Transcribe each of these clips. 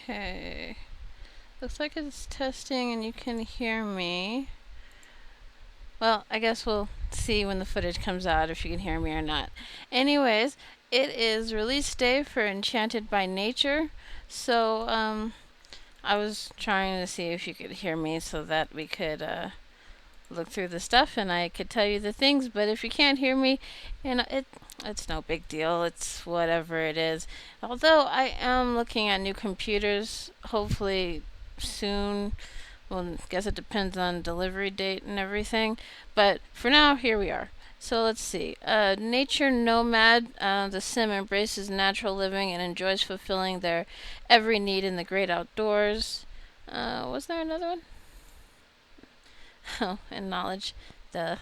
Okay. Looks like it's testing and you can hear me. Well, I guess we'll see when the footage comes out if you can hear me or not. Anyways, it is release day for Enchanted by Nature. So, I was trying to see if you could hear me so that we could look through the stuff and I could tell you the things. But if you can't hear me, it's no big deal. It's whatever it is. Although I am looking at new computers, hopefully soon. Well, I guess it depends on delivery date and everything. But for now, here we are. So let's see. Nature Nomad, the sim embraces natural living and enjoys fulfilling their every need in the great outdoors. Was there another one? Oh, and knowledge. The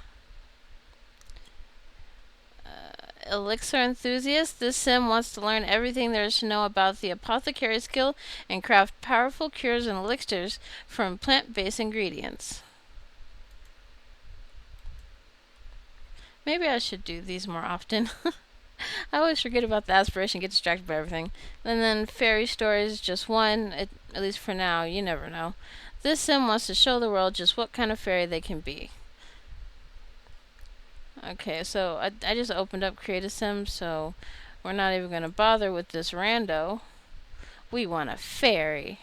Elixir enthusiast, this sim wants to learn everything there is to know about the apothecary skill and craft powerful cures and elixirs from plant-based ingredients. Maybe I should do these more often. I always forget about the aspiration, get distracted by everything. And then fairy stories, just one, at least for now, you never know. This sim wants to show the world just what kind of fairy they can be. Okay, so I just opened up Create a Sim, so we're not even going to bother with this rando. We want a fairy.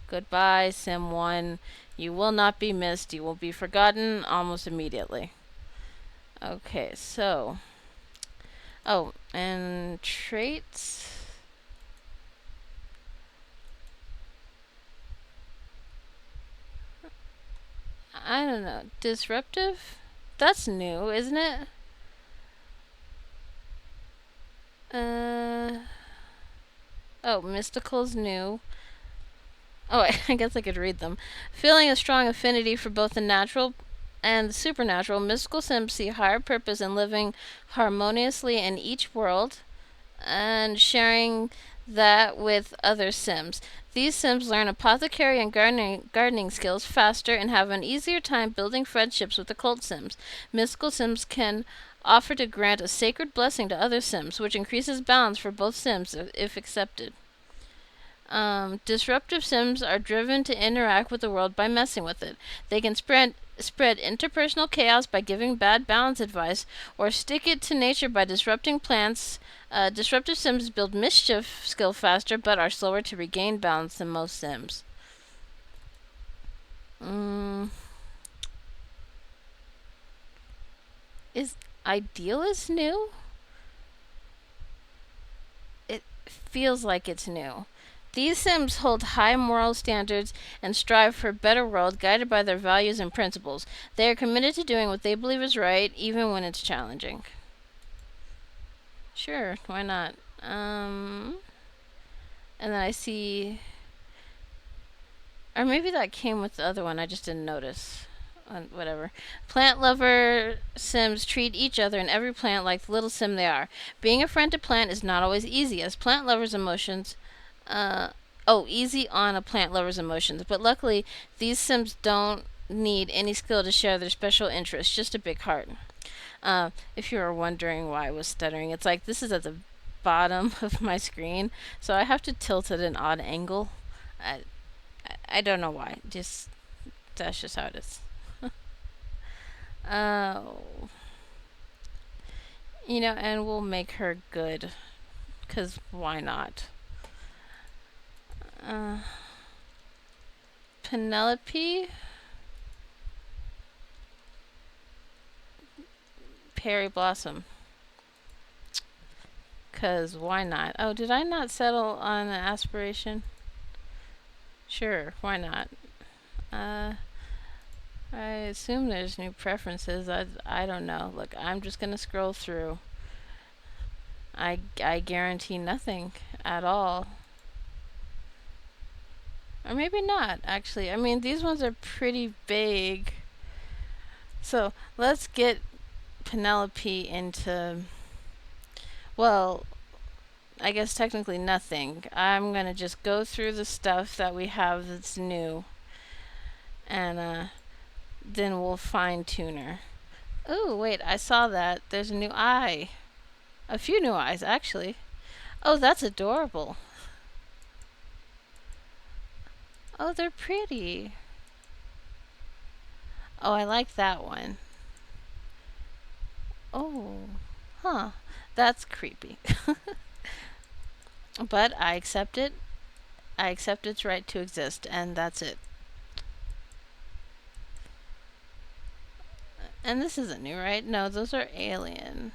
Goodbye, Sim 1. You will not be missed. You will be forgotten almost immediately. Okay, so. Oh, and traits. I don't know. Disruptive? That's new, isn't it? Oh, mystical's new. Oh, I guess I could read them. Feeling a strong affinity for both the natural and the supernatural, mystical sims see higher purpose in living harmoniously in each world and sharing that with other sims. These sims learn apothecary and gardening skills faster and have an easier time building friendships with occult sims. Mystical sims can offer to grant a sacred blessing to other sims, which increases balance for both sims if accepted. Disruptive sims are driven to interact with the world by messing with it. They can spread interpersonal chaos by giving bad balance advice, or stick it to nature by disrupting plants. Disruptive sims build mischief skill faster, but are slower to regain balance than most sims. Is Idealist new? It feels like it's new. These sims hold high moral standards and strive for a better world guided by their values and principles. They are committed to doing what they believe is right, even when it's challenging. Sure, why not? And then I see. Or maybe that came with the other one, I just didn't notice. Whatever. Plant lover sims treat each other and every plant like the little sim they are. Being a friend to plant is not always easy, as plant lovers' emotions easy on a plant lover's emotions. But luckily, these sims don't need any skill to share their special interests, just a big heart. If you were wondering why I was stuttering, it's like this is at the bottom of my screen, so I have to tilt at an odd angle. I don't know why. That's just how it is. And we'll make her good, 'cause why not? Penelope, Perry Blossom, 'cause why not? Oh, did I not settle on an aspiration? Sure, why not? I assume there's new preferences. I don't know. Look, I'm just gonna scroll through. I guarantee nothing at all. Or maybe not, actually. I mean, these ones are pretty big. So, let's get Penelope into. Well, I guess technically nothing. I'm gonna just go through the stuff that we have that's new. And, then we'll fine tune her. Oh, wait, I saw that. There's a new eye. A few new eyes, actually. Oh, that's adorable. Oh, they're pretty. Oh, I like that one. Oh, huh. That's creepy. But I accept it. I accept its right to exist, and that's it. And this isn't new, right? No, those are alien.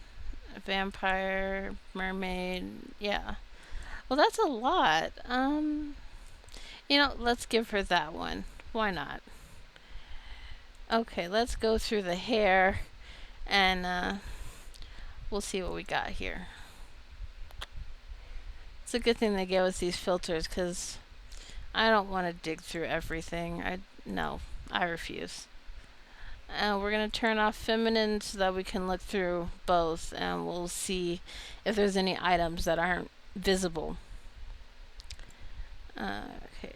Vampire, mermaid, yeah. Well, that's a lot. Let's give her that one. Why not? Okay, let's go through the hair and we'll see what we got here. It's a good thing they gave us these filters because I don't want to dig through everything. No, I refuse. We're going to turn off feminine so that we can look through both and we'll see if there's any items that aren't visible. Okay.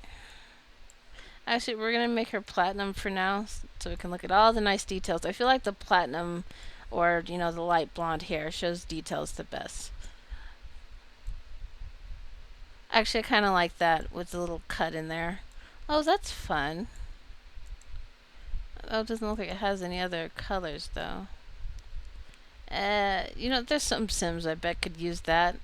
Actually, we're going to make her platinum for now so we can look at all the nice details. I feel like the platinum or, the light blonde hair shows details the best. Actually, I kind of like that with the little cut in there. Oh, that's fun. Oh, it doesn't look like it has any other colors, though. There's some Sims I bet could use that.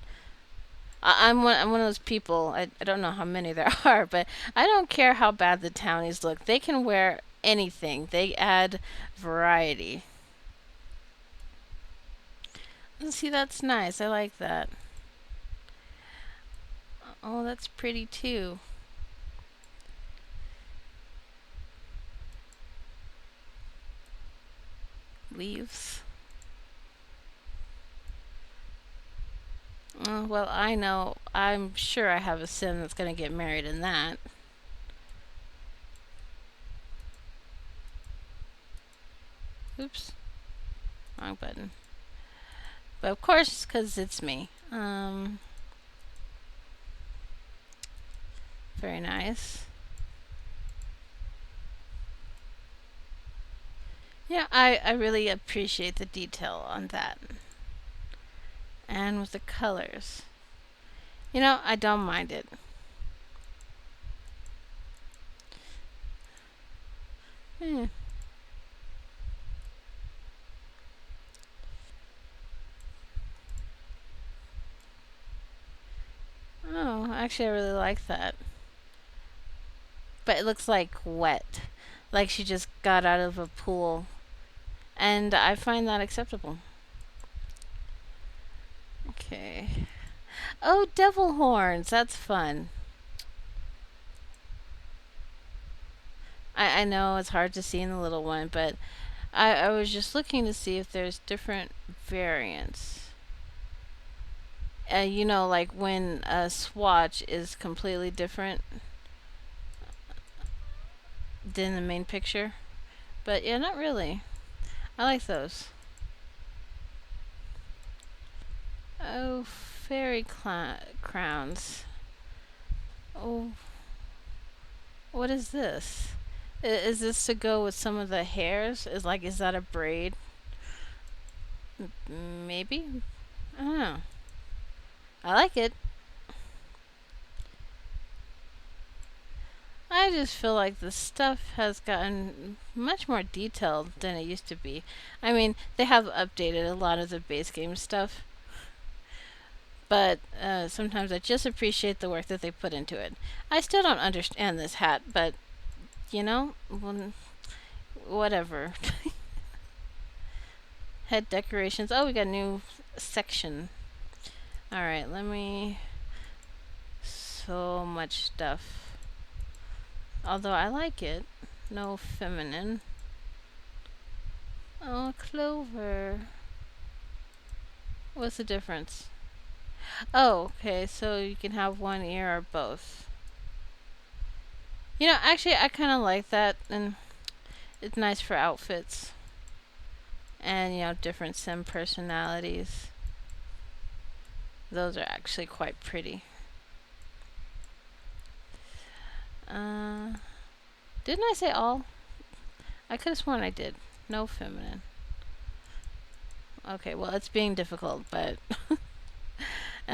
I'm one of those people. I don't know how many there are, but I don't care how bad the townies look. They can wear anything. They add variety. See, that's nice. I like that. Oh, that's pretty too. Leaves. Well, I know. I'm sure I have a sim that's going to get married in that. Oops. Wrong button. But of course, because it's me. Very nice. Yeah, I really appreciate the detail on that. And with the colors. I don't mind it. Hmm. Oh, actually, I really like that. But it looks like wet. Like she just got out of a pool. And I find that acceptable. Okay. Oh, devil horns. That's fun. I know it's hard to see in the little one, but I was just looking to see if there's different variants. Like when a swatch is completely different than the main picture. But yeah, not really. I like those. Oh, fairy crowns. Oh, what is this? Is this to go with some of the hairs? Is that a braid? Maybe? I don't know. I like it. I just feel like the stuff has gotten much more detailed than it used to be. I mean, they have updated a lot of the base game stuff, but sometimes I just appreciate the work that they put into it. I still don't understand this hat, but whatever. Head decorations. Oh, we got a new section. Alright, let me. So much stuff. Although I like it. No feminine. Oh, clover. What's the difference? Oh, okay, so you can have one ear or both. Actually, I kind of like that, and it's nice for outfits. And, different sim personalities. Those are actually quite pretty. Didn't I say all? I could have sworn I did. No feminine. Okay, well, it's being difficult, but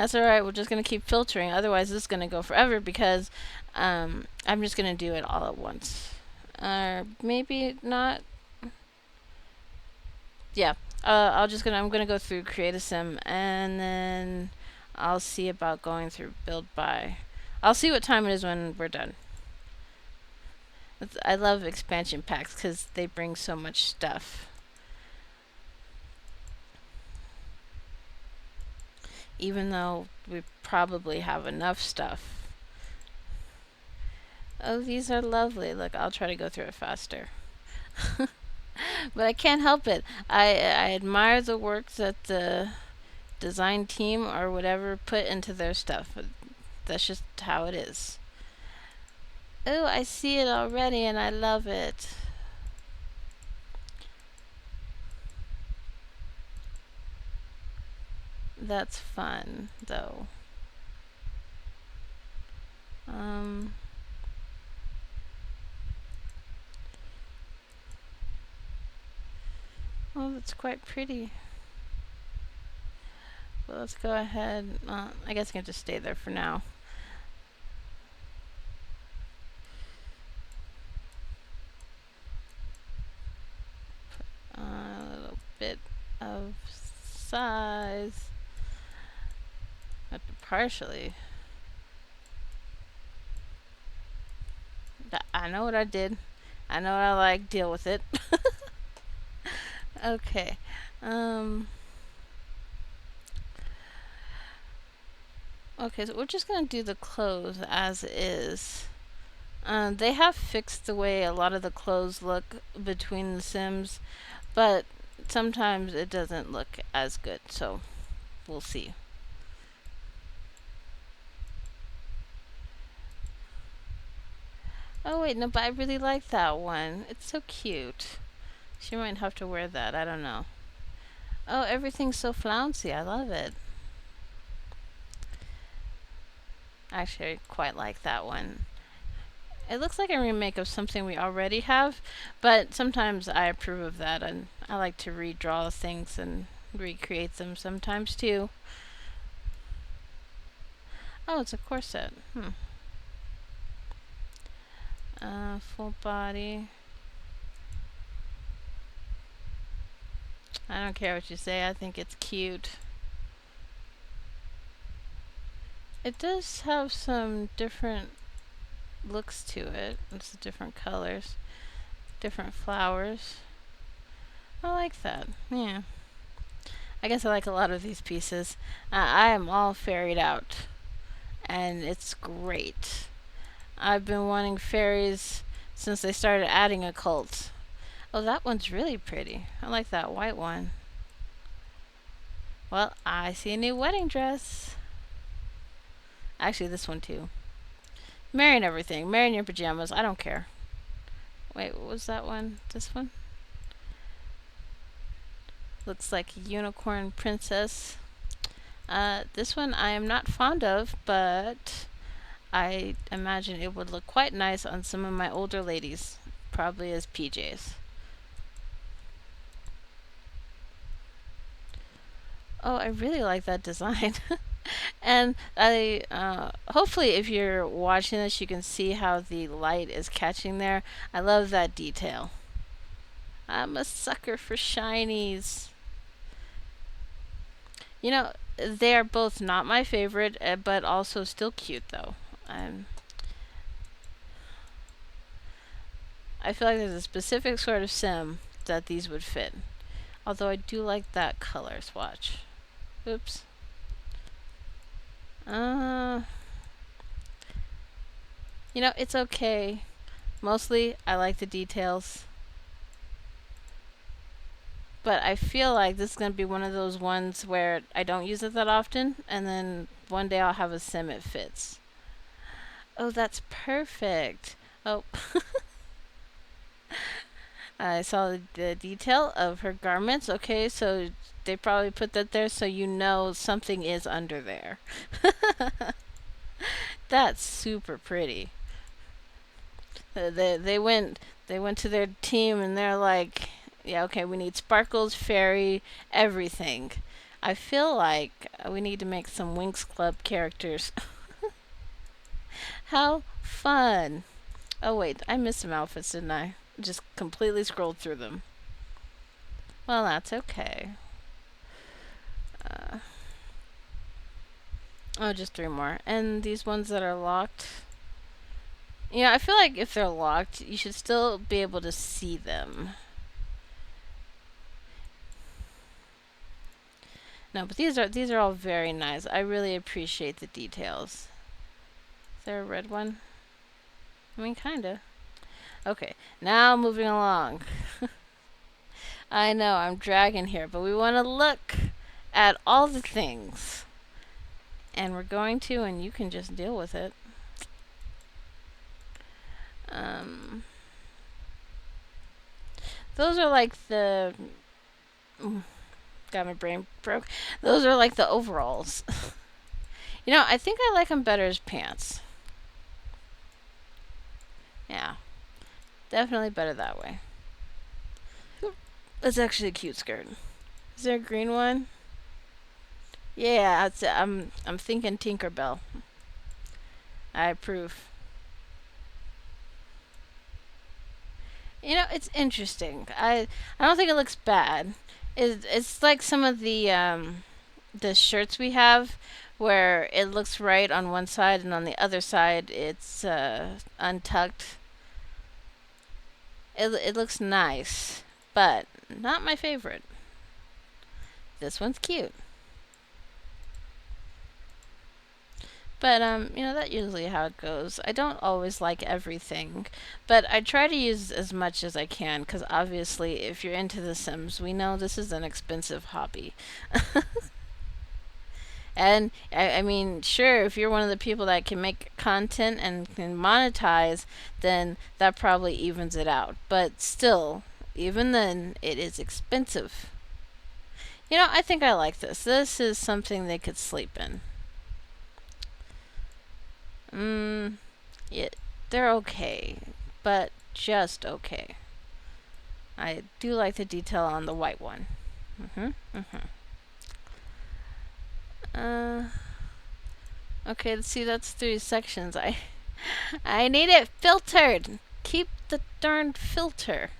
That's alright, we're just gonna keep filtering. Otherwise, this is gonna go forever because I'm just gonna do it all at once. Or maybe not. Yeah. I'm gonna go through create a sim and then I'll see about going through build by. I'll see what time it is when we're done. I love expansion packs because they bring so much stuff. Even though we probably have enough stuff. Oh, these are lovely. Look, I'll try to go through it faster. But I can't help it. I admire the work that the design team or whatever put into their stuff. That's just how it is. Oh, I see it already and I love it. That's fun, though. Oh, that's quite pretty. Well, let's go ahead. I guess I can just stay there for now. A little bit of size. Partially. I know what I did. I know what I like. Deal with it. Okay. Okay, so we're just gonna do the clothes as is. They have fixed the way a lot of the clothes look between the Sims, but sometimes it doesn't look as good, so we'll see. Oh wait, no, but I really like that one. It's so cute. She might have to wear that, I don't know. Oh, everything's so flouncy, I love it. Actually, I quite like that one. It looks like a remake of something we already have, but sometimes I approve of that, and I like to redraw things and recreate them sometimes too. Oh, it's a corset. Full body. I don't care what you say, I think it's cute. It does have some different looks to it. It's different colors, different flowers. I like that. Yeah. I guess I like a lot of these pieces. I am all fairied out, and it's great. I've been wanting fairies since they started adding a cult. Oh, that one's really pretty. I like that white one. Well, I see a new wedding dress. Actually, this one too. Marrying everything. Marrying your pajamas. I don't care. Wait, what was that one? This one? Looks like a unicorn princess. This one I am not fond of, but I imagine it would look quite nice on some of my older ladies, probably as PJs. Oh, I really like that design. And I hopefully if you're watching this you can see how the light is catching there. I love that detail. I'm a sucker for shinies. You know, they are both not my favorite, but also still cute though. Um, I feel like there's a specific sort of sim that these would fit. Although I do like that color swatch. Oops. You know, it's okay. Mostly, I like the details. But I feel like this is going to be one of those ones where I don't use it that often, and then one day I'll have a sim it fits. Oh, that's perfect. Oh, I saw the detail of her garments. Okay, so they probably put that there so you know something is under there. That's super pretty. They went to their team and they're like, yeah, okay, we need sparkles, fairy, everything. I feel like we need to make some Winx Club characters. How fun! Oh wait, I missed some outfits, didn't I? Just completely scrolled through them. Well, that's okay. Uh, oh, just 3 more. And these ones that are locked. Yeah, I feel like if they're locked, you should still be able to see them. No, but these are all very nice. I really appreciate the details. Is there a red one? I mean, kinda. Okay, now moving along. I know I'm dragging here, but we want to look at all the things. And we're going to, and you can just deal with it. Those are like the. Got my brain broke. Those are like the overalls. You know, I think I like them better as pants. Yeah, definitely better that way. That's actually a cute skirt. Is there a green one? Yeah, I'm thinking Tinkerbell. I approve. You know, it's interesting. I don't think it looks bad. It's like some of the shirts we have where it looks right on one side and on the other side it's untucked. It looks nice, but not my favorite. This one's cute. But you know, that's usually how it goes. I don't always like everything, but I try to use as much as I can because obviously, if you're into The Sims, we know this is an expensive hobby. And I mean, sure, if you're one of the people that can make content and can monetize, then that probably evens it out. But still, even then, it is expensive. You know, I think I like this. This is something they could sleep in. Yeah, they're okay, but just okay. I do like the detail on the white one. Uh, okay, let's see. That's 3 sections. I need it filtered. Keep the darn filter.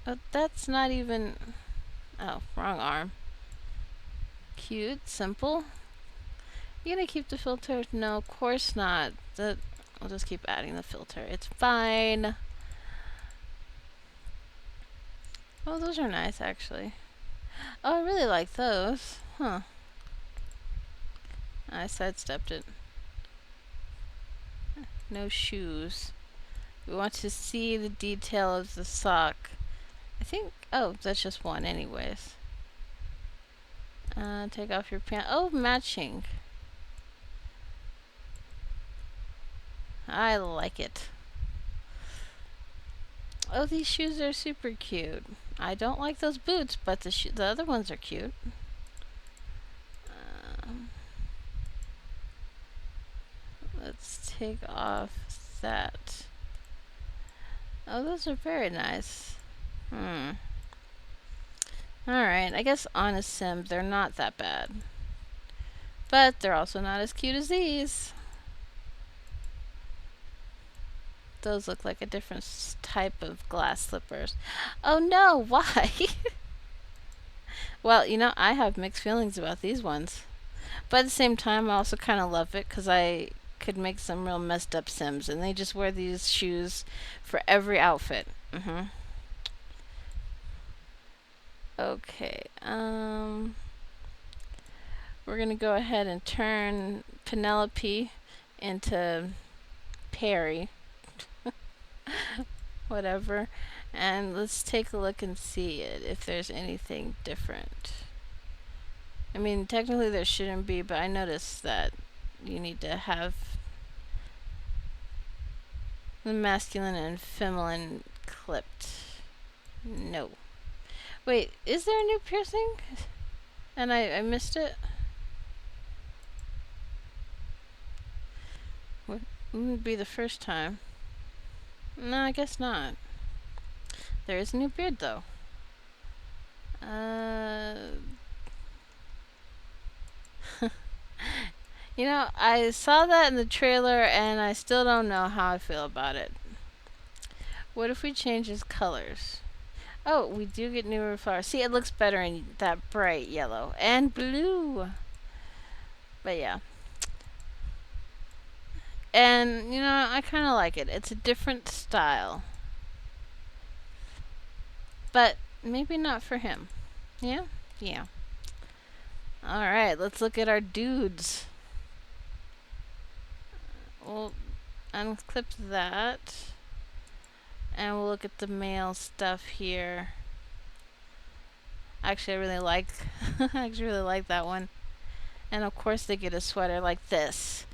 But that's not even. Oh, wrong arm. Cute, simple. You gonna keep the filter? No, of course not. I'll just keep adding the filter. It's fine. Oh, those are nice, actually. Oh, I really like those. Huh. I sidestepped it. No shoes. We want to see the detail of the sock. I think. Oh, that's just one, anyways. Take off your pants. Oh, matching. I like it. Oh, these shoes are super cute. I don't like those boots, but the other ones are cute. Let's take off that. Oh, those are very nice. Alright, I guess on a sim, they're not that bad. But they're also not as cute as these. Those look like a different type of glass slippers. Oh no, why? Well, you know, I have mixed feelings about these ones. But at the same time, I also kind of love it because I could make some real messed up Sims, and they just wear these shoes for every outfit. Okay. We're gonna go ahead and turn Penelope into Perry. Whatever. And let's take a look and see if there's anything different. I mean, technically there shouldn't be, but I noticed that you need to have the masculine and feminine clipped. No. Wait, is there a new piercing? And I missed it? Wouldn't be the first time. No, I guess not. There is a new beard, though. You know, I saw that in the trailer and I still don't know how I feel about it. What if we change his colors? Oh, we do get newer flowers. See, it looks better in that bright yellow and blue. But yeah. And, you know, I kind of like it. It's a different style. But maybe not for him. Yeah? Yeah. Alright, let's look at our dudes. We'll unclip that. And we'll look at the male stuff here. Actually, I really like I actually really like that one. And of course they get a sweater like this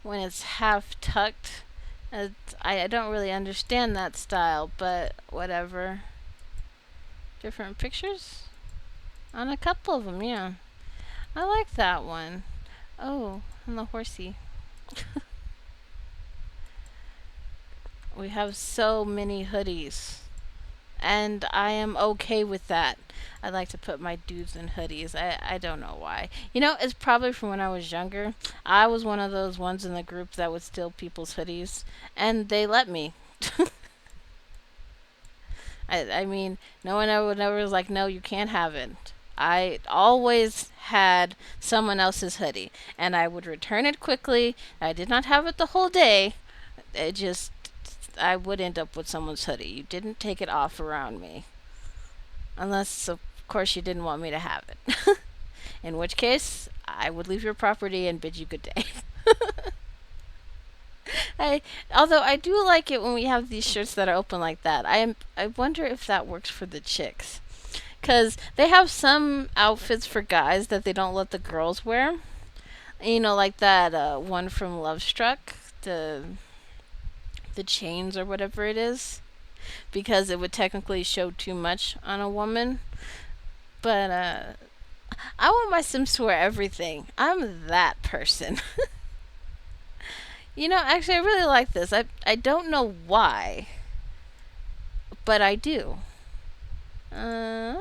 when it's half tucked. I don't really understand that style, but whatever. Different pictures? On a couple of them, yeah. I like that one. Oh, and the horsey. We have so many hoodies. And I am okay with that. I like to put my dudes in hoodies. I don't know why. You know, it's probably from when I was younger. I was one of those ones in the group that would steal people's hoodies. And they let me. I mean, no one ever was like, no, you can't have it. I always had someone else's hoodie, and I would return it quickly. I did not have it the whole day. It just, I would end up with someone's hoodie. You didn't take it off around me. Unless, of course, you didn't want me to have it. In which case, I would leave your property and bid you good day. I although I do like it when we have these shirts that are open like that. I wonder if that works for the chicks. Cuz they have some outfits for guys that they don't let the girls wear. You know, like that one from Love Struck, the chains or whatever it is, because it would technically show too much on a woman. But I want my Sims to wear everything. I'm that person. You know, actually, I really like this. I don't know why, but I do. Uh,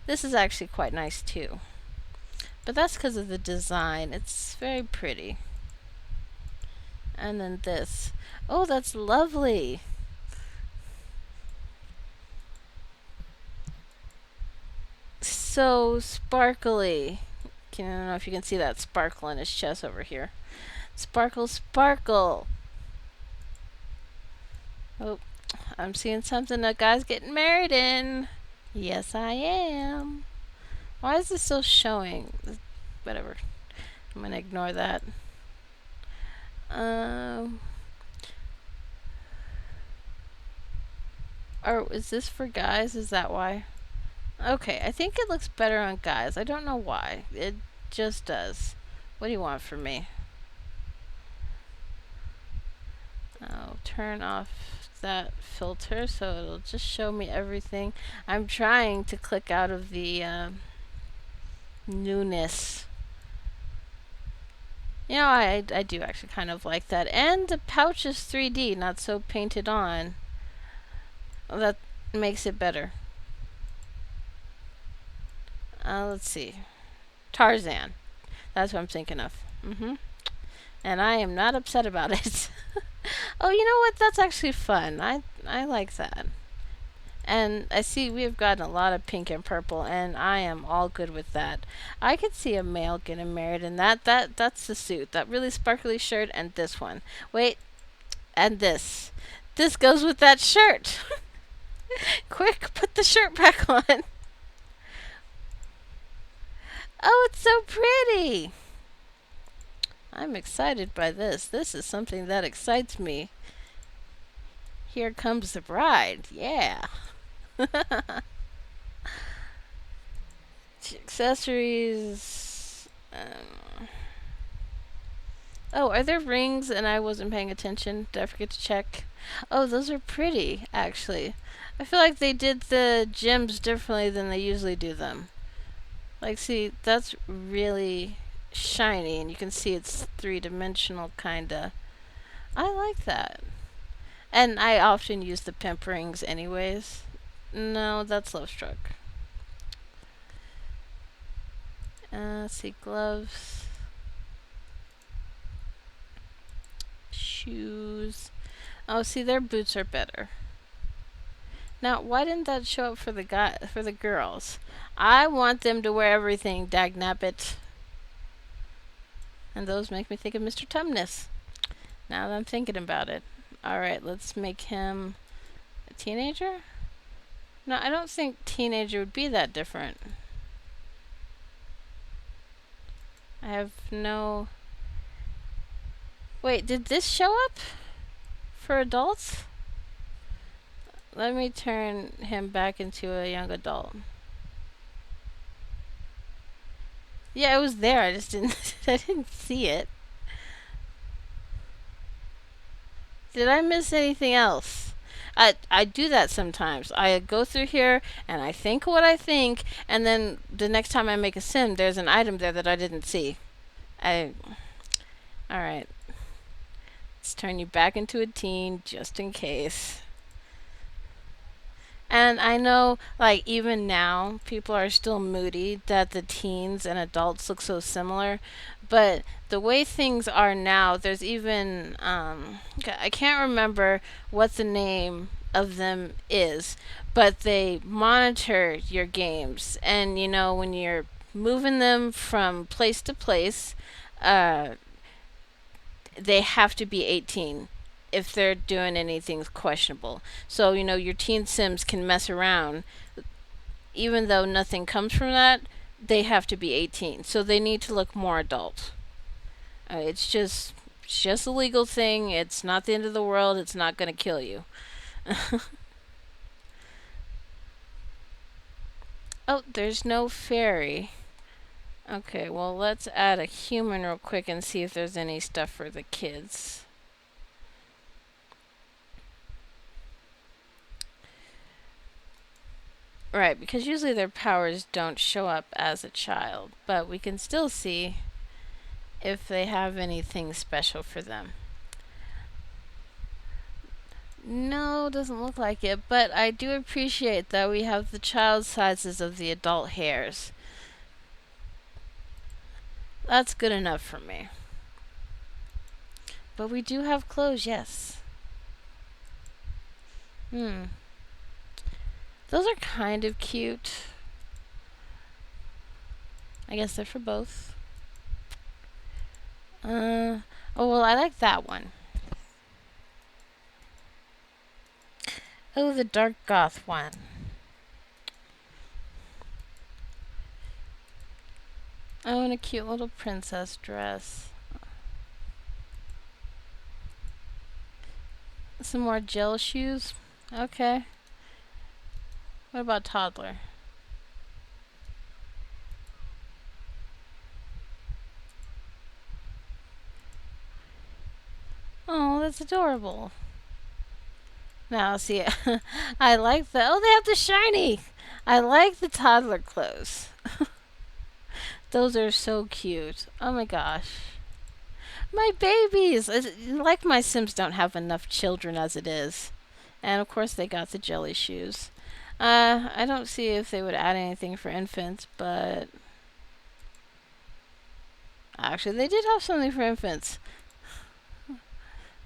this is actually quite nice too. But that's because of the design. It's very pretty. And then this. Oh, that's lovely. So sparkly. I don't know if you can see that sparkle in his chest over here. Sparkle, sparkle. Oh, I'm seeing something a guy's getting married in. Yes, I am. Why is this still showing? Whatever. I'm gonna ignore that. Um. Or is this for guys? Is that why? Okay, I think it looks better on guys. I don't know why. It just does. What do you want from me? I'll turn off that filter so it'll just show me everything. I'm trying to click out of the newness. You know, I do actually kind of like that. And the pouch is 3D, not so painted on. Well, that makes it better. Let's see. Tarzan. That's what I'm thinking of. And I am not upset about it. Oh, you know what? That's actually fun. I like that. And I see we have gotten a lot of pink and purple, and I am all good with that. I could see a male getting married in that's the suit. That really sparkly shirt and this one. Wait, and this. This goes with that shirt. Quick, put the shirt back on. Oh, it's so pretty. I'm excited by this. This is something that excites me. Here comes the bride. Yeah. Accessories. Oh, are there rings and I wasn't paying attention? Did I forget to check? Oh, those are pretty, actually. I feel like they did the gems differently than they usually do them. Like, see, that's really shiny, and you can see it's three-dimensional, kinda. I like that. And I often use the pimp rings anyways. No, that's Love Struck. Let's see, gloves. shoes. Oh, see, their boots are better. Now, why didn't that show up for the girls? I want them to wear everything, dagnabbit. And those make me think of Mr. Tumnus. Now that I'm thinking about it. Alright, let's make him a teenager? No, I don't think teenager would be that different. I have no... Wait, did this show up for adults? Let me turn him back into a young adult. Yeah, it was there. I just didn't I didn't see it. Did I miss anything else? I do that sometimes. I go through here and I think what I think, and then the next time I make a sim, there's an item there that I didn't see. Alright. Let's turn you back into a teen just in case. And I know, like, even now, people are still moody that the teens and adults look so similar. But the way things are now, there's even, I can't remember what the name of them is, but they monitor your games. And, you know, when you're moving them from place to place, uh, they have to be 18 if they're doing anything questionable. So, you know, your teen sims can mess around. Even though nothing comes from that, they have to be 18. So they need to look more adult. It's just a legal thing. It's not the end of the world. It's not going to kill you. Oh, there's no fairy. Okay, well, let's add a human real quick and see if there's any stuff for the kids. Right, because usually their powers don't show up as a child, but we can still see if they have anything special for them. No, doesn't look like it, but I do appreciate that we have the child sizes of the adult hairs. That's good enough for me. But we do have clothes, yes. Those are kind of cute. I guess they're for both. Oh, well, I like that one. Oh, the dark goth one. Oh, and a cute little princess dress. Some more gel shoes. Okay. What about toddler? Oh, that's adorable. Now, see, I like the... Oh, they have the shiny! I like the toddler clothes. Those are so cute. Oh my gosh. My babies! Like my Sims don't have enough children as it is. And of course they got the jelly shoes. I don't see if they would add anything for infants, but... Actually, they did have something for infants.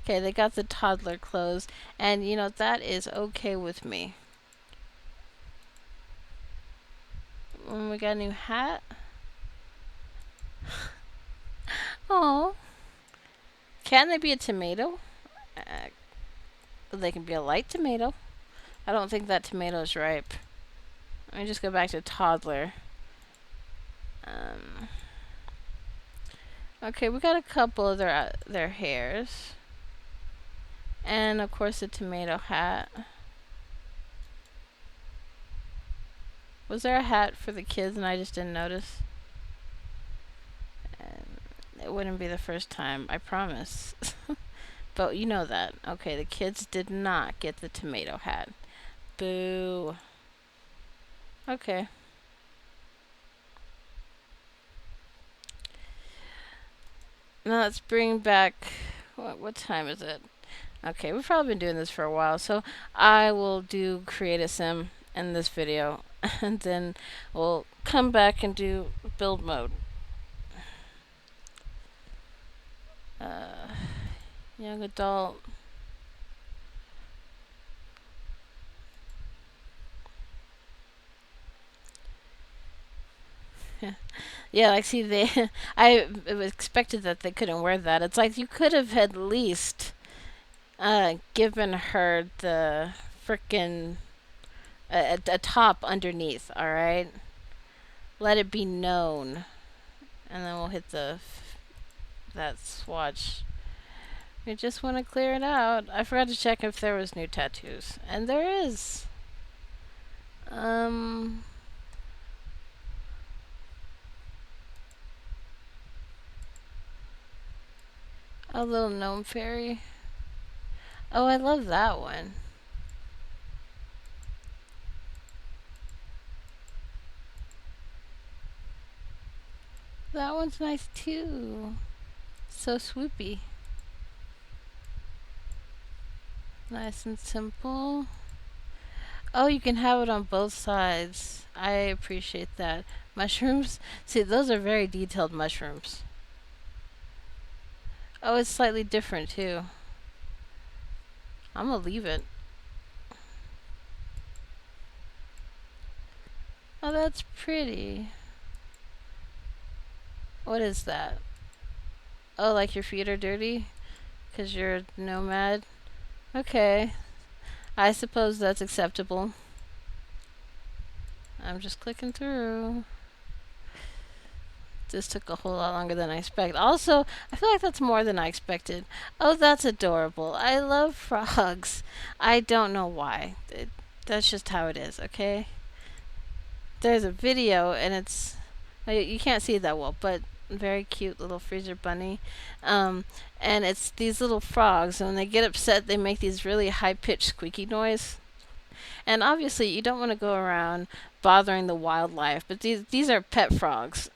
Okay, they got the toddler clothes, and you know, that is okay with me. We got a new hat. Oh. Can they be a tomato? They can be a light tomato. I don't think that tomato is ripe. Let me just go back to toddler. Okay, we got a couple of their hairs. And of course a tomato hat. Was there a hat for the kids and I just didn't notice? It wouldn't be the first time, I promise. But you know that. Okay, the kids did not get the tomato hat. Boo. Okay. Now let's bring back... What time is it? Okay, we've probably been doing this for a while, so I will do create a sim in this video, and then we'll come back and do build mode. Young adult. Yeah, like see they I expected that they couldn't wear that. It's like you could have at least given her the frickin' a top underneath, all right? Let it be known. And then we'll hit that swatch. We just want to clear it out. I forgot to check if there was new tattoos. And there is. Um a little gnome fairy. Oh, I love that one. That one's nice too. So swoopy. Nice and simple. Oh, you can have it on both sides. I appreciate that. Mushrooms? See, those are very detailed mushrooms. Oh, it's slightly different too. I'm gonna leave it. Oh, that's pretty. What is that? Oh, like your feet are dirty? Because you're a nomad? Okay. I suppose that's acceptable. I'm just clicking through. This took a whole lot longer than I expected. Also, I feel like that's more than I expected. Oh, that's adorable. I love frogs. I don't know why. That's just how it is, okay? There's a video, and it's. You can't see it that well, but very cute little freezer bunny. Um, and it's these little frogs, and when they get upset, they make these really high pitched squeaky noise. And obviously, you don't want to go around bothering the wildlife, but these are pet frogs.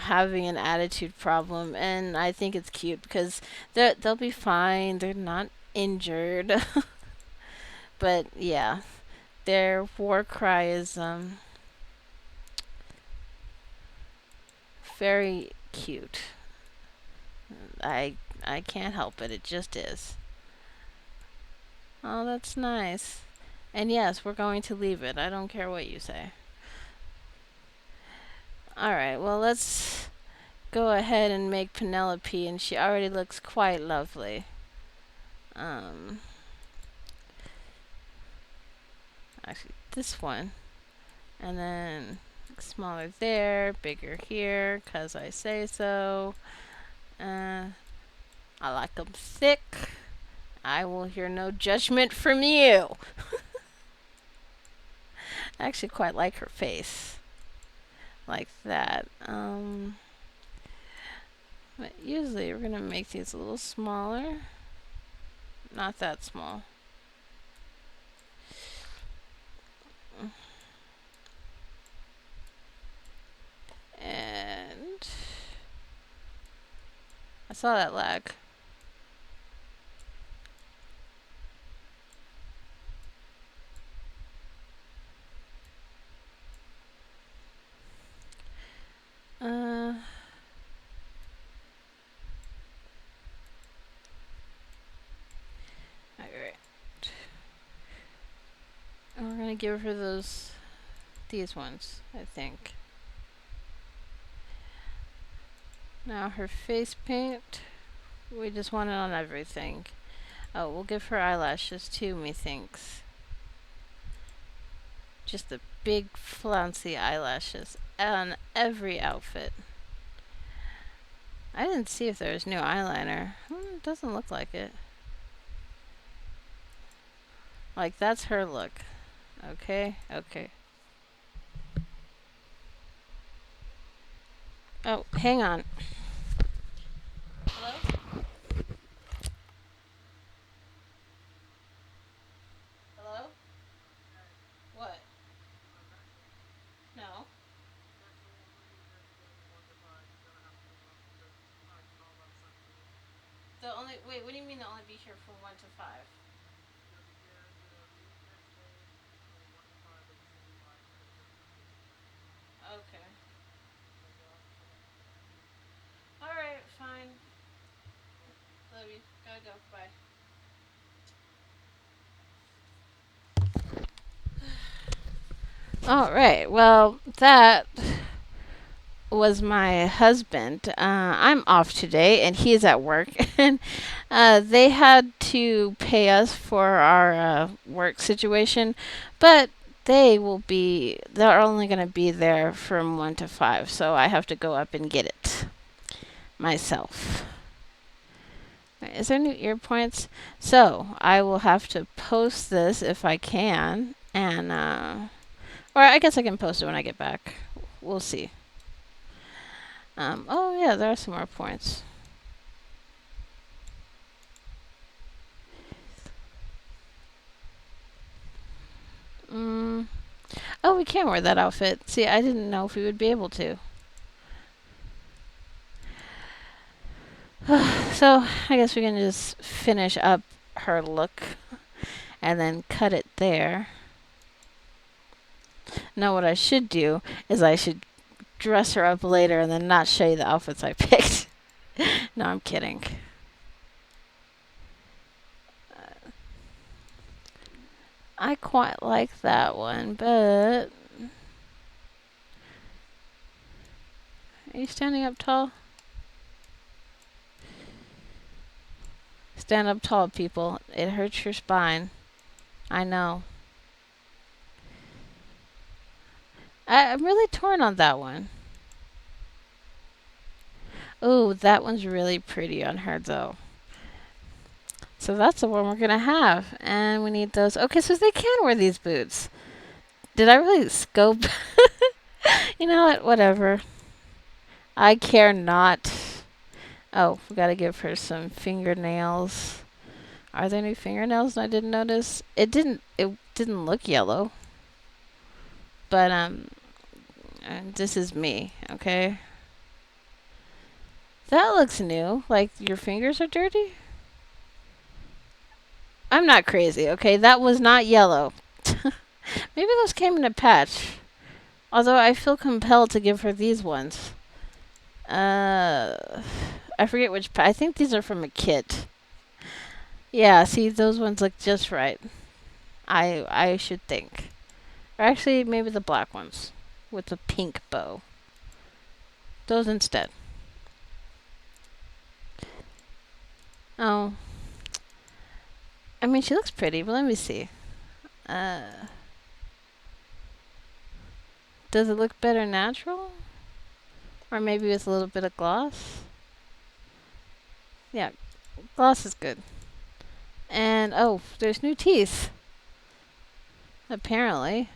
Having an attitude problem, and I think it's cute because they'll be fine. They're not injured, but yeah, their war cry is very cute. I I can't help it. It just is. Oh, that's nice. And yes, we're going to leave it. I don't care what you say. All right. Well, let's go ahead and make Penelope, and she already looks quite lovely. Um, Actually, this one. And then smaller there, bigger here, 'cause I say so. Uh, I like them thick. I will hear no judgment from you. I actually quite like her face. Like that. But usually we're going to make these a little smaller. Not that small. And I saw that lag. Uh, Alright. And we're going to give her these ones, I think. Now her face paint, we just want it on everything. Oh, we'll give her eyelashes too, methinks. Just the big flouncy eyelashes on every outfit. I didn't see if there was new eyeliner. It doesn't look like it. Like, that's her look. Okay, okay. Oh, hang on. Hello? Hello? What? No. Wait, what do you mean they'll only be here from 1 to 5? Okay. Alright, fine. love you. Gotta go. Bye. All right. Well, that was my husband. I'm off today, and he's at work, and they had to pay us for our work situation, but they're only going to be there from 1 to 5, so I have to go up and get it myself. Is there new ear points? So I will have to post this if I can, and or I guess I can post it when I get back. We'll see. Oh yeah, there are some more points. Oh, we can wear that outfit. See, I didn't know if we would be able to. So I guess we can just finish up her look and then cut it there. Now what I should do is I should dress her up later and then not show you the outfits I picked. No, I'm kidding. I quite like that one, but... Are you standing up tall? Stand up tall, people. It hurts your spine. I know. I'm really torn on that one. Oh, that one's really pretty on her, though. So that's the one we're going to have. And we need those. Okay, so they can wear these boots. Did I really scope? You know what? Whatever. I care not. Oh, we got to give her some fingernails. Are there new fingernails? I didn't notice. It didn't look yellow. But this is me, okay? That looks new. Like your fingers are dirty? I'm not crazy, okay? That was not yellow. Maybe those came in a patch. Although I feel compelled to give her these ones. I forget which. I think these are from a kit. Yeah, see, those ones look just right. I should think. Or actually, maybe the black ones with the pink bow. Those instead. Oh. I mean, she looks pretty, but let me see. Does it look better natural? Or maybe with a little bit of gloss? Yeah, gloss is good. And, oh, there's new teeth. Apparently.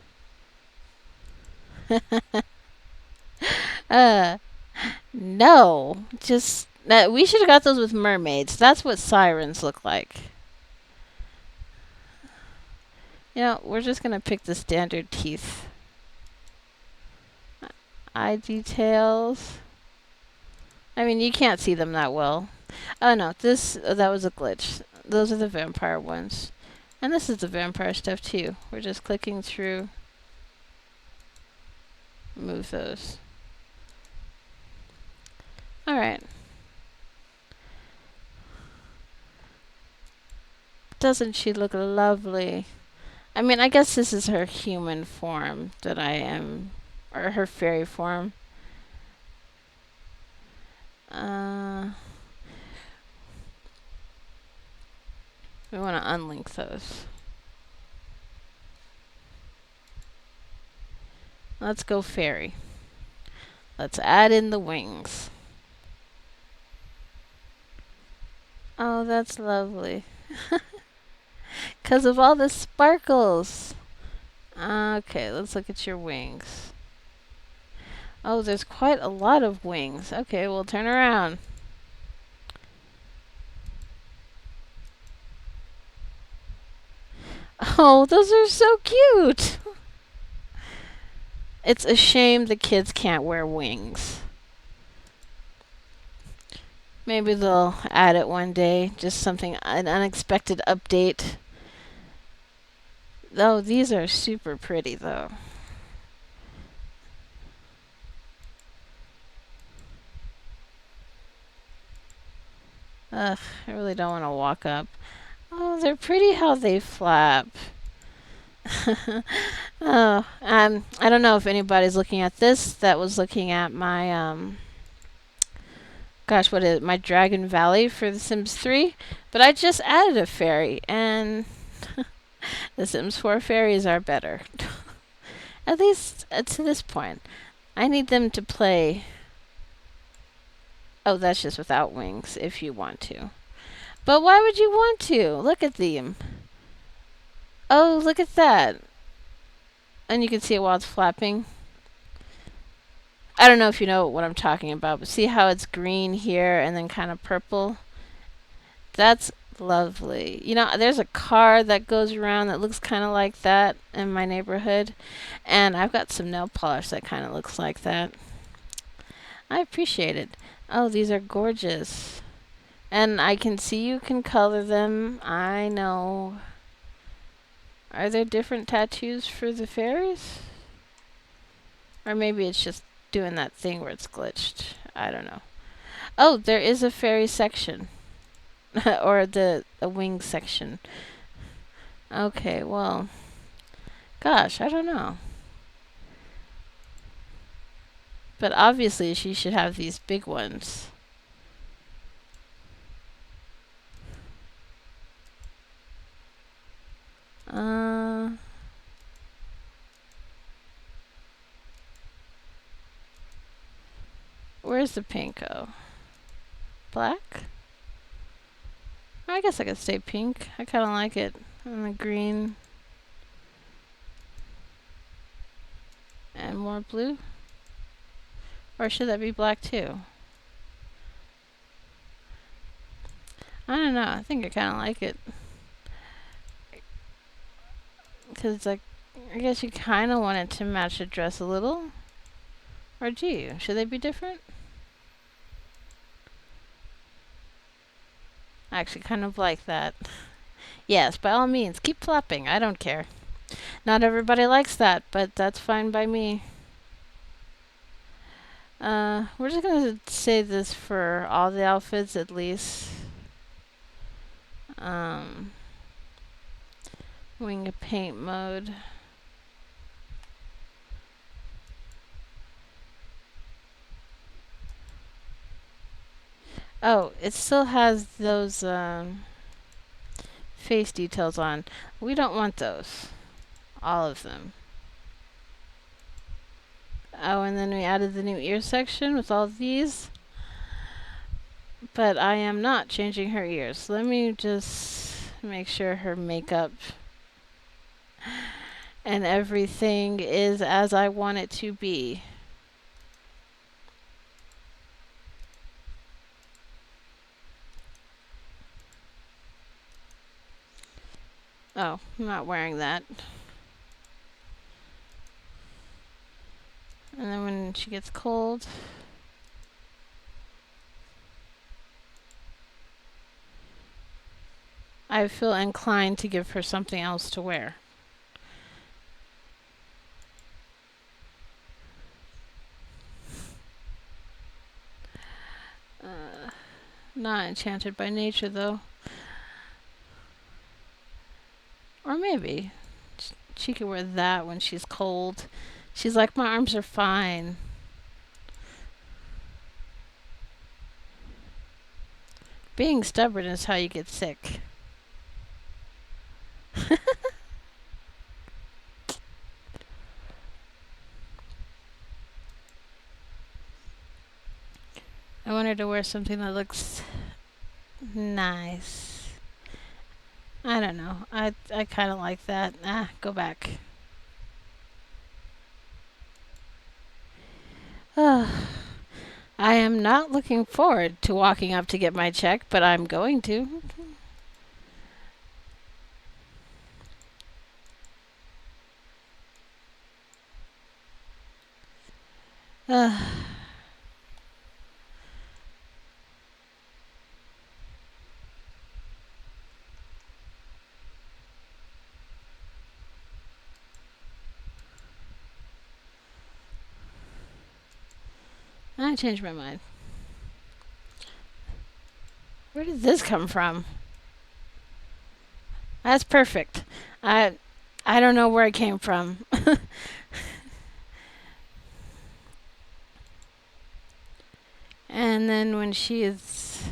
No. Just, we should have got those with mermaids. That's what sirens look like. You know, we're just going to pick the standard teeth. Eye details. I mean, you can't see them that well. Oh, no. That was a glitch. Those are the vampire ones. And this is the vampire stuff, too. We're just clicking through. Move those. Alright. Doesn't she look lovely? I mean, I guess this is her human form that I am, or her fairy form. We want to unlink those. Let's go fairy. Let's add in the wings. Oh, that's lovely. 'Cause of all the sparkles. Okay, let's look at your wings. Oh, there's quite a lot of wings. Okay, we'll turn around. Oh, those are so cute. It's a shame the kids can't wear wings. Maybe they'll add it one day. Just something, an unexpected update. Oh, these are super pretty, though. Ugh, I really don't want to walk up. Oh, they're pretty how they flap. Oh, I don't know if anybody's looking at this that was looking at my gosh, what is it? My Dragon Valley for The Sims 3, but I just added a fairy, and The Sims 4 fairies are better. At least to this point. I need them to play. Oh, that's just without wings, if you want to. But why would you want to? Look at them. Oh, look at that. And you can see it while it's flapping. I don't know if you know what I'm talking about, but see how it's green here and then kind of purple? That's lovely. You know, there's a car that goes around that looks kind of like that in my neighborhood, and I've got some nail polish that kind of looks like that. I appreciate it. Oh, these are gorgeous. And I can see you can color them. I know. Are there different tattoos for the fairies? Or maybe it's just doing that thing where it's glitched. I don't know. Oh, there is a fairy section. Or a wing section. Okay, well. Gosh, I don't know. But obviously she should have these big ones. Where's the pinko? Black? I guess I could stay pink. I kind of like it. And the green. And more blue? Or should that be black too? I don't know. I think I kind of like it. Because, like, I guess you kind of want it to match the dress a little. Or do you? Should they be different? I actually kind of like that. Yes, by all means, keep flapping. I don't care. Not everybody likes that, but that's fine by me. We're just gonna say this for all the outfits at least. Wing paint mode. Oh, it still has those face details on. We don't want those. All of them. Oh, and then we added the new ear section with all these. But I am not changing her ears. Let me just make sure her makeup and everything is as I want it to be. Oh, I'm not wearing that. And then when she gets cold, I feel inclined to give her something else to wear. Not enchanted by nature, though. Or maybe. She could wear that when she's cold. She's like, my arms are fine. Being stubborn is how you get sick. I want her to wear something that looks nice. I don't know. I kind of like that. Go back. I am not looking forward to walking up to get my check, but I'm going to. I changed my mind. Where did this come from? That's perfect. I I don't know where it came from. And then when she is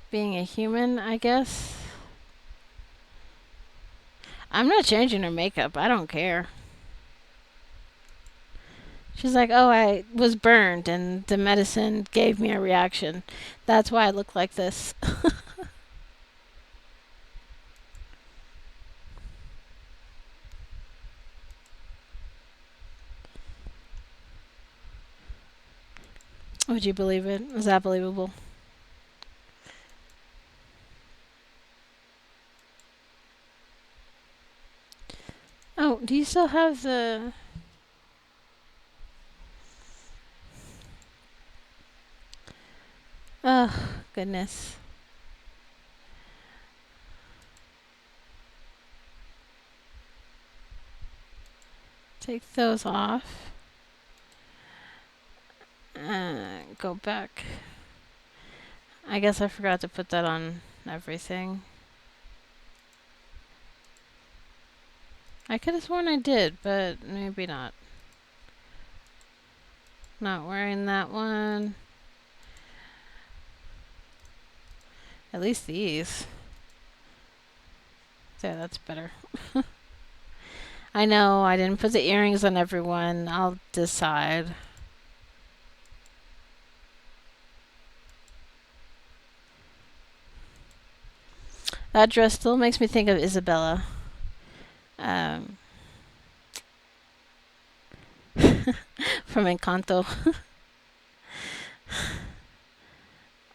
being a human, I guess. I'm not changing her makeup. I don't care. She's like, oh, I was burned and the medicine gave me a reaction. That's why I look like this. Would you believe it? Is that believable? Oh, do you still have the... Oh, goodness. Take those off. Go back. I guess I forgot to put that on everything. I could have sworn I did, but maybe not. Not wearing that one. At least these. There, that's better. I know, I didn't put the earrings on everyone. I'll decide. That dress still makes me think of Isabella. Um, from Encanto.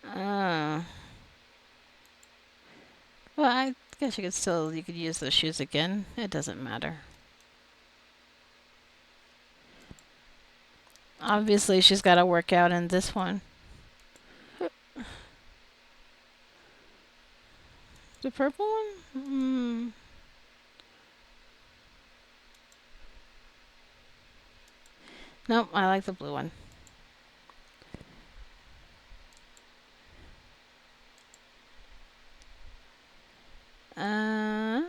uh, well, I guess you could use those shoes again. It doesn't matter. Obviously, she's got to work out in this one. The purple one? Nope, I like the blue one. And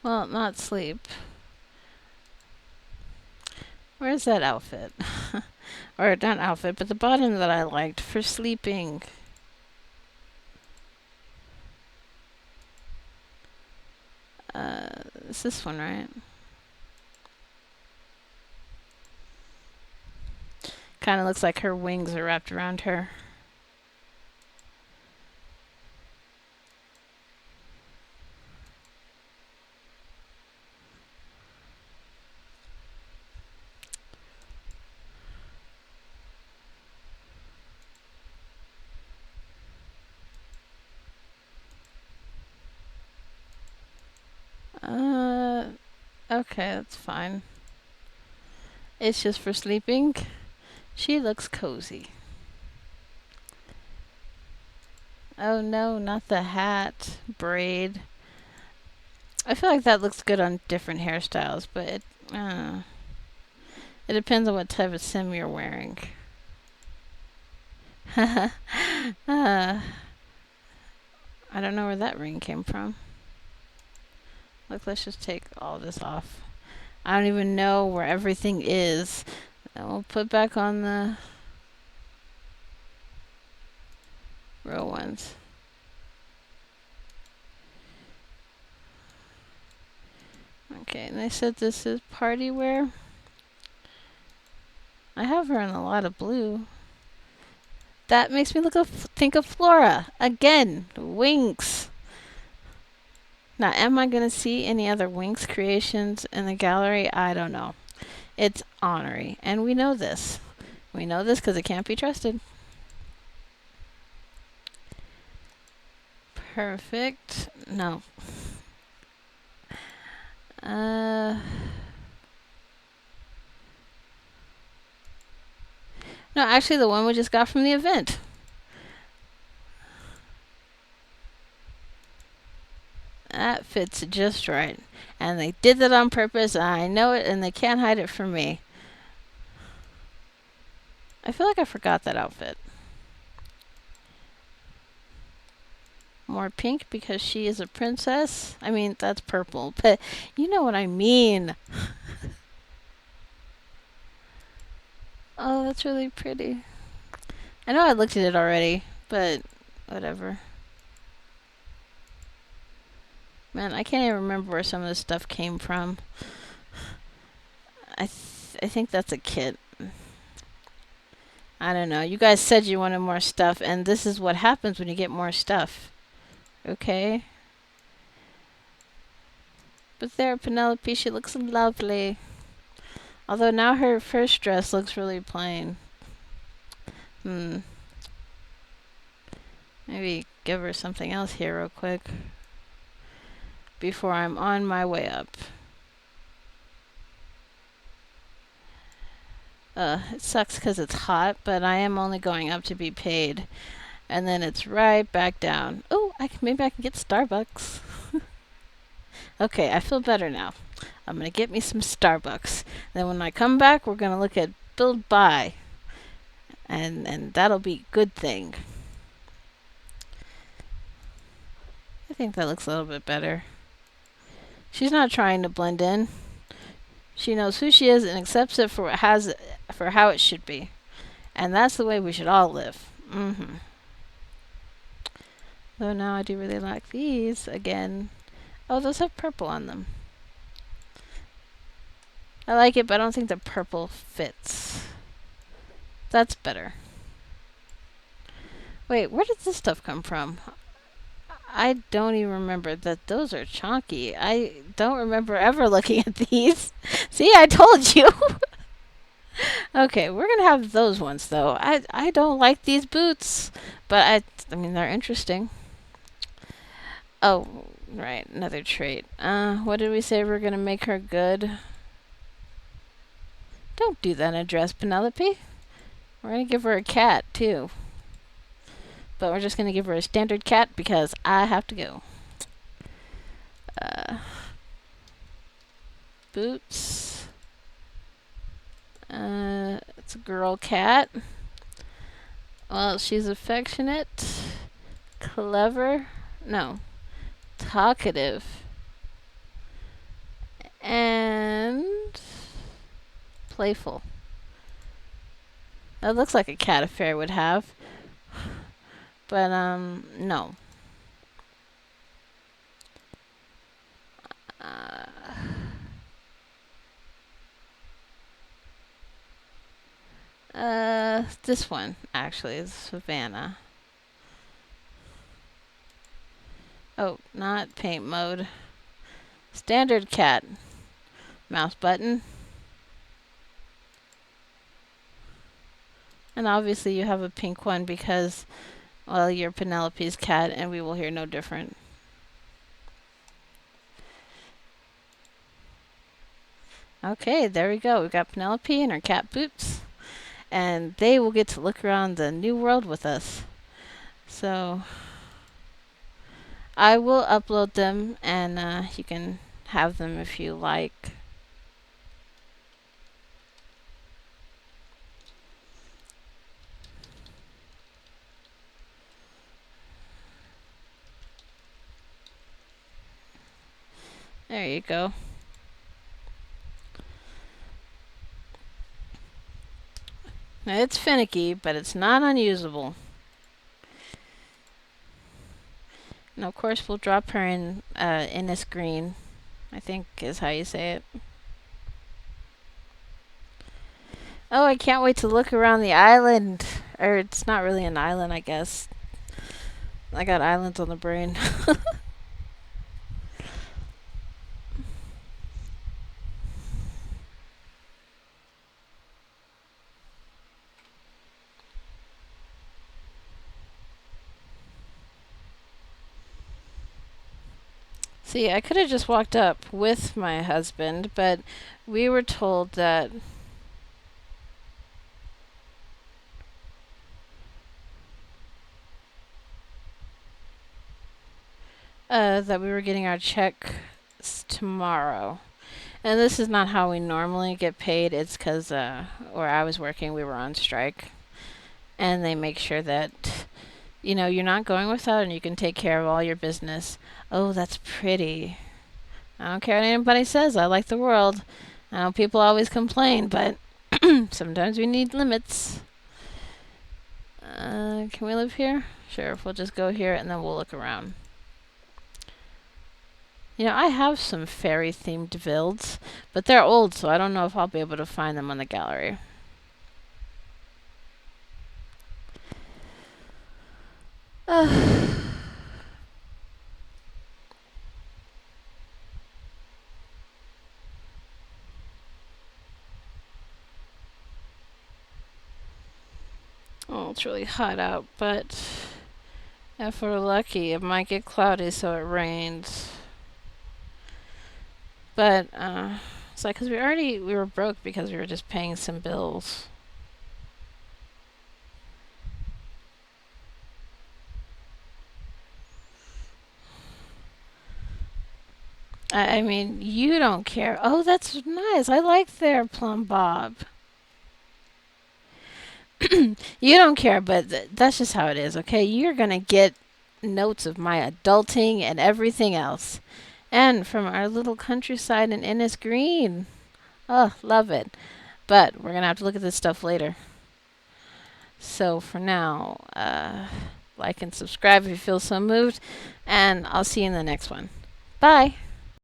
well, not sleep. Where's that outfit? Or not outfit, but the bottom that I liked for sleeping. It's this one, right? Kind of looks like her wings are wrapped around her. Okay, that's fine. It's just for sleeping. She looks cozy. Oh no, not the hat. Braid. I feel like that looks good on different hairstyles, but it depends on what type of sim you're wearing. I don't know where that ring came from. Look, let's just take all this off. I don't even know where everything is. And we'll put back on the real ones. Okay, and they said this is party wear. I have her in a lot of blue. That makes me think of Flora. Again, Winx. Now, am I going to see any other Winx creations in the gallery? I don't know. It's Honorary, and we know this. We know this because it can't be trusted. Perfect. No. No, actually, the one we just got from the event. That fits just right. And they did that on purpose, and I know it, and they can't hide it from me. I feel like I forgot that outfit. More pink because she is a princess. I mean, that's purple, but you know what I mean. Oh, that's really pretty. I know I looked at it already, but whatever. Man, I can't even remember where some of this stuff came from. I think that's a kit. I don't know. You guys said you wanted more stuff, and this is what happens when you get more stuff. Okay? But there, Penelope, she looks lovely. Although now her first dress looks really plain. Maybe give her something else here real quick before I'm on my way up. It sucks because it's hot, but I am only going up to be paid. And then it's right back down. Oh, maybe I can get Starbucks. Okay, I feel better now. I'm going to get me some Starbucks. Then when I come back, we're going to look at Build Buy. And that'll be a good thing. I think that looks a little bit better. She's not trying to blend in. She knows who she is and accepts it for how it should be. And that's the way we should all live. Though now I do really like these again. Oh, those have purple on them. I like it, but I don't think the purple fits. That's better. Wait, where did this stuff come from? I don't even remember that those are chunky. I don't remember ever looking at these. See, I told you. Okay, we're gonna have those ones though. I don't like these boots, but I mean they're interesting. Oh, right, another trait. What did we say we're gonna make her good? Don't do that in a dress, Penelope. We're gonna give her a cat too. But we're just gonna give her a standard cat because I have to go. Boots. It's a girl cat. Well, she's affectionate, clever, talkative, and playful. That looks like a cat a fairy would have. But, no. This one, actually, is Savannah. Oh, not paint mode. Standard cat. Mouse button. And obviously you have a pink one because, well, you're Penelope's cat and we will hear no different. Okay, there we go. We've got Penelope and her cat Boots. And they will get to look around the new world with us. So I will upload them and you can have them if you like. There you go. Now, it's finicky, but it's not unusable. And of course, we'll drop her in this green, I think is how you say it. Oh, I can't wait to look around the island. Or it's not really an island, I guess. I got islands on the brain. See, I could have just walked up with my husband, but we were told that that we were getting our checks tomorrow. And this is not how we normally get paid. It's because where I was working, we were on strike. And they make sure that, you're not going without and you can take care of all your business. Oh, that's pretty. I don't care what anybody says. I like the world. I know people always complain, but sometimes we need limits. Can we live here? Sure, we'll just go here and then we'll look around. I have some fairy-themed builds, but they're old, so I don't know if I'll be able to find them on the gallery. Oh, it's really hot out, but if we're lucky, it might get cloudy, so it rains. But it's like, because we were broke because we were just paying some bills. I mean, you don't care. Oh, that's nice. I like their plum bob. You don't care, but that's just how it is, okay? You're going to get notes of my adulting and everything else. And from our little countryside in Ennis Green. Oh, love it. But we're going to have to look at this stuff later. So for now, like and subscribe if you feel so moved. And I'll see you in the next one. Bye.